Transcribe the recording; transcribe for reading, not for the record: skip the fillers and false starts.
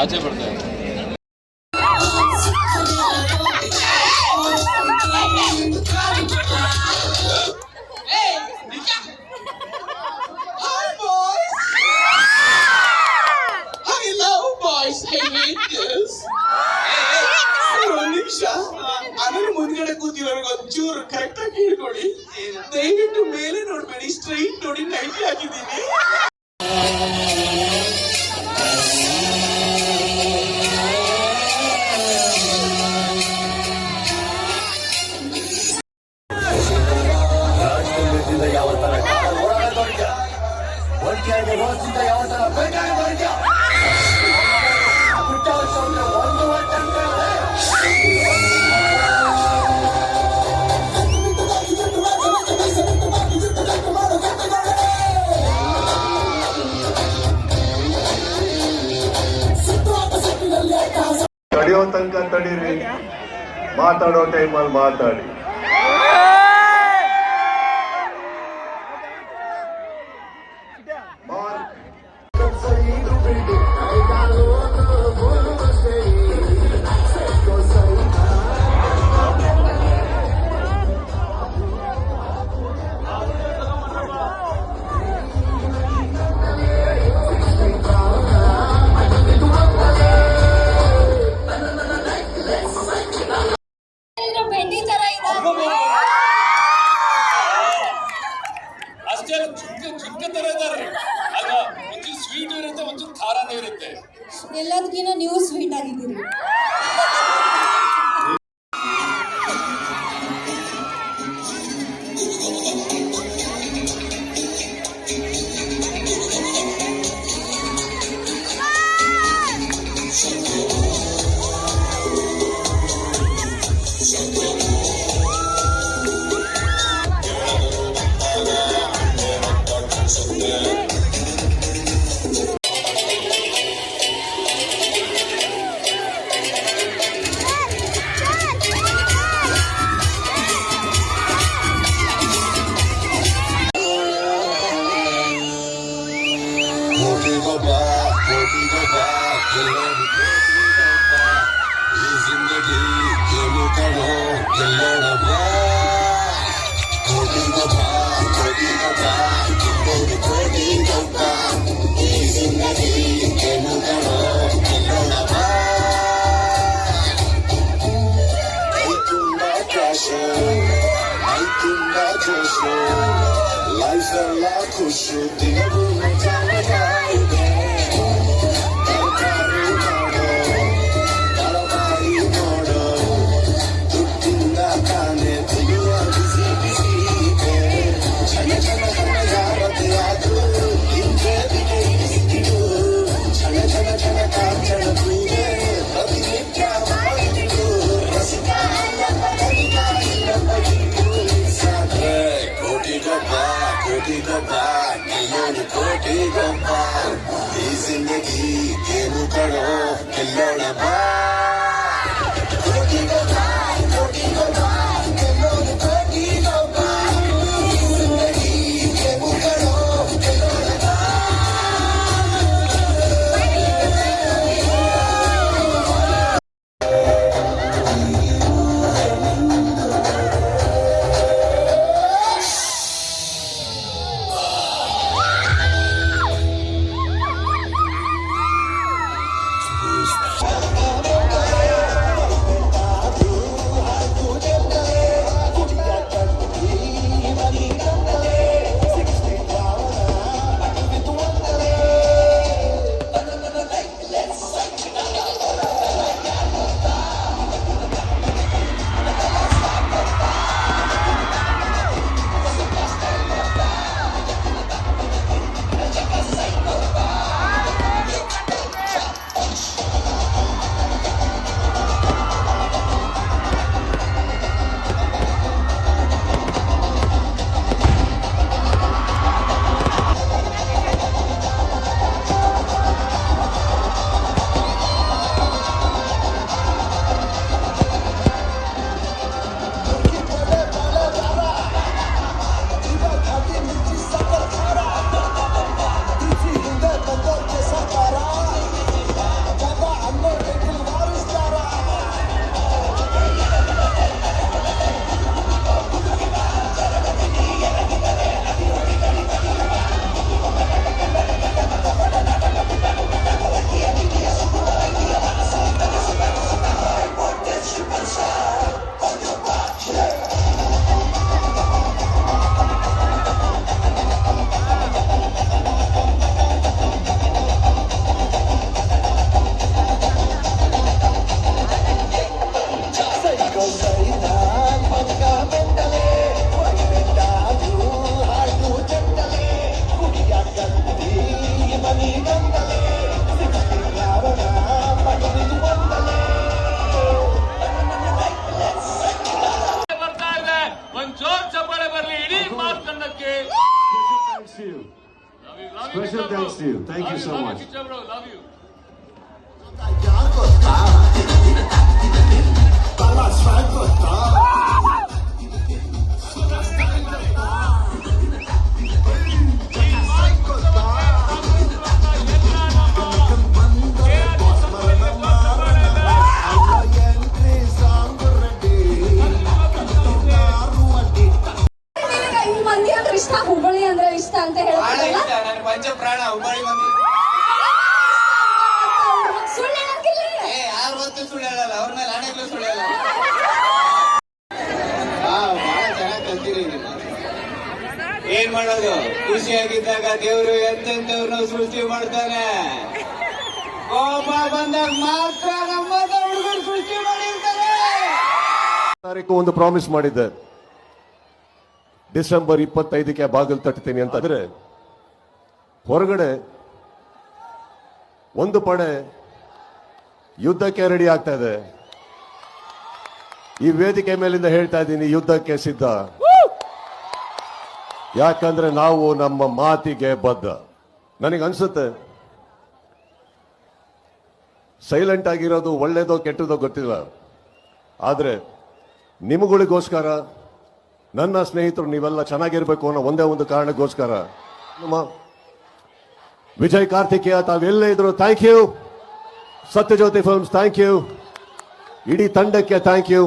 ಆಚೆ ಬರ್ತಾ ಇದೆ. ಅದರ ಮುಂದ್ಗಡೆ ಕೂತಿರೋರ್ಗೆ ಒಂಚೂರು ಕರೆಕ್ಟ್ ಆಗಿ ಹೇಳ್ಕೊಡಿ. ದಯವಿಟ್ಟು ಮೇಲೆ ನೋಡ್ಬೇಡಿ, ಸ್ಟ್ರೈಟ್ ನೋಡಿ. ನೈಟಿ ಹಾಕಿದ್ದೀನಿ. ಯಾವ ತರ ಯಾವ ತಡೆಯೋ ತನಕ ತಡೀರಿ, ಮಾತಾಡೋ ಟೈಮಲ್ಲಿ ಮಾತಾಡಿ. ಅಷ್ಟೇ ಚಿಕ್ಕ ತರ ಇದಾರೆ ಅಲ್ವಾ? ಒಂಚೂರು ಸ್ವೀಟ್ ಇರುತ್ತೆ, ಒಂಚೂರು ಖಾರನೂ ಇರುತ್ತೆ. ಎಲ್ಲದಕ್ಕಿಂತ ನೀವು ಸ್ವೀಟ್ ಆಗಿದ್ದೀರಿ. Life a la khushu dilu jana jaide tarkari nodo talabari nodo tuttinda kane diluwa busy busy ke chana chana chana yavat yadu inje dike istidu chana chana chana kaachana tuve pratinitya maidu rasika lalika ilapaidu satre koti goppa कोटि गोपा जिंदगी के मुकड़ो खिलौना बा कोटि गोपा कोटि गोपा कोटि गोपा जिंदगी के मुकड़ो खिलौना बा belongs to you. Thank you so much. ನಿನಗೆ ಈ ಮಂದಿ ಅಂದ್ರೆ ಇಷ್ಟ, ಹುಬ್ಬಳ್ಳಿ ಅಂದ್ರೆ ಇಷ್ಟ ಅಂತ ಹೇಳ್ತಾರಲ್ಲ, ನನ್ನ ಪಂಚ ಪ್ರಾಣ ಹುಬ್ಬಳ್ಳಿ ಮಂದಿ. ಸುಳ್ಳು ಹೇಳಂಗಿಲ್ಲ. ಯಾರು ಹೊತ್ತು ಸುಳ್ಳು ಹೇಳಲ್ಲ, ಅವ್ರ ಮೇಲೆ ಹಣೆಗಳು ಸುಳ್ಳು ಹೇಳಲ್ಲ. ಬಹಳ ಚೆನ್ನಾಗಿ ಕಲ್ತೀರಿ ನೀವು. ಏನ್ ಮಾಡೋದು, ಖುಷಿಯಾಗಿದ್ದಾಗ ದೇವರು ಎಂತೆಂತವ್ರನ್ನ ಸೃಷ್ಟಿ ಮಾಡ್ತಾನೆ. ಕೋಪ ಬಂದಾಗ ಮಾತ್ರ ನಮ್ಮಂತ ಹುಡುಗರು ಸೃಷ್ಟಿ ಮಾಡಿರ್ತಾರೆ. ತಾರೀಕು ಒಂದು ಪ್ರಾಮಿಸ್ ಮಾಡಿದ್ದೆ, ಡಿಸೆಂಬರ್ 25ಕ್ಕೆ ಬಾಗಿಲು ತಟ್ತೀನಿ ಅಂತಂದ್ರೆ ಹೊರಗಡೆ ಒಂದು ಪಡೆ ಯುದ್ಧಕ್ಕೆ ರೆಡಿ ಆಗ್ತಾ ಇದೆ. ಈ ವೇದಿಕೆ ಮೇಲಿಂದ ಹೇಳ್ತಾ ಇದ್ದೀನಿ, ಯುದ್ಧಕ್ಕೆ ಸಿದ್ಧ. ಯಾಕಂದ್ರೆ ನಾವು ನಮ್ಮ ಮಾತಿಗೆ ಬದ್ಧ. ನನಗನ್ಸುತ್ತೆ ಸೈಲೆಂಟ್ ಆಗಿರೋದು ಒಳ್ಳೇದೋ ಕೆಟ್ಟದೋ ಗೊತ್ತಿಲ್ಲ, ಆದ್ರೆ ನಿಮಗಳಿಗೋಸ್ಕರ, ನನ್ನ ಸ್ನೇಹಿತರು ನೀವೆಲ್ಲ ಚೆನ್ನಾಗಿರ್ಬೇಕು ಅನ್ನೋ ಒಂದೇ ಒಂದು ಕಾರಣಕ್ಕೋಸ್ಕರ ನಮ್ಮ ವಿಜಯ್ ಕಾರ್ತಿಕೇಯ ತಾವೆಲ್ಲೇ ಇದ್ರು thank you. Sathyajyothi films thank you. ಇಡೀ ತಂಡಕ್ಕೆ ಥ್ಯಾಂಕ್ ಯು.